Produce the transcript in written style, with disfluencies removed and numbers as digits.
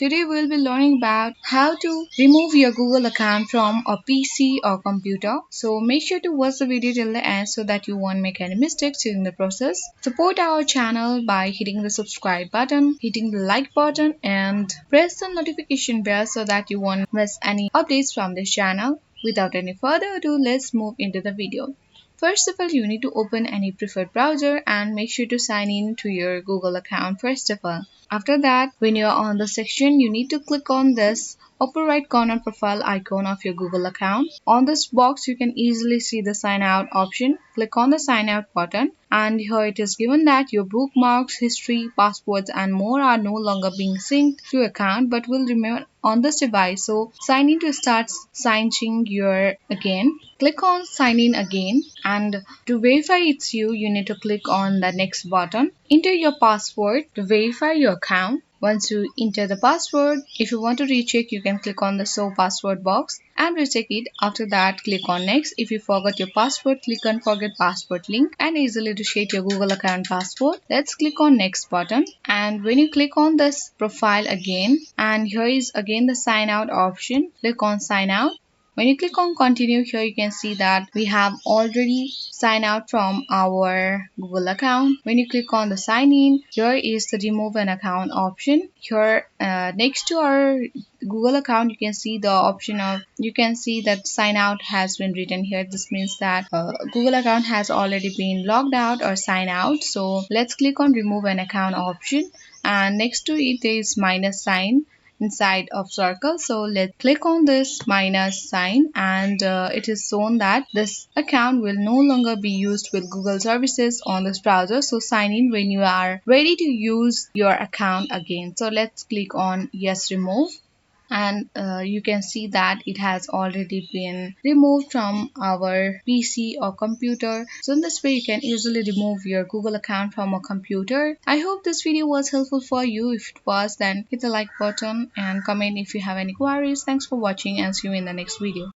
Today we'll be learning about how to remove your Google account from a PC or computer. So make sure to watch the video till the end so that you won't make any mistakes during the process. Support our channel by hitting the subscribe button, hitting the like button and press the notification bell so that you won't miss any updates from this channel. Without any further ado, let's move into the video. First of all, you need to open any preferred browser and make sure to sign in to your Google account first of all. After that, when you are on the section, you need to click on this upper right corner profile icon of your Google account. On this box, you can easily see the sign out option. Click on the sign out button and here it is given that your bookmarks, history, passwords and more are no longer being synced to your account but will remain on this device. So sign in to start signing your again. Click on sign in again and to verify it's you, you need to click on the next button. Enter your password to verify your account. Once you enter the password, if you want to recheck, you can click on the show password box and recheck it. After that, click on next. If you forgot your password, click on forget password link and easily reset your Google account password. Let's click on next button and when you click on this profile again and here is again the sign out option, click on sign out. When you click on continue, here you can see that we have already signed out from our Google account. When you click on the sign in, here is the remove an account option. Here next to our Google account, you can see the option of, you can see that sign out has been written here. This means that Google account has already been logged out or signed out. So let's click on remove an account option and next to it is minus sign inside of circle. So let's click on this minus sign and it is shown that this account will no longer be used with Google services on this browser. So sign in when you are ready to use your account again. So let's click on yes remove and you can see that it has already been removed from our PC or computer. So in this way you can easily remove your Google account from a computer. I hope this video was helpful for you. If it was, then hit the like button and comment if you have any queries. Thanks for watching and see you in the next video.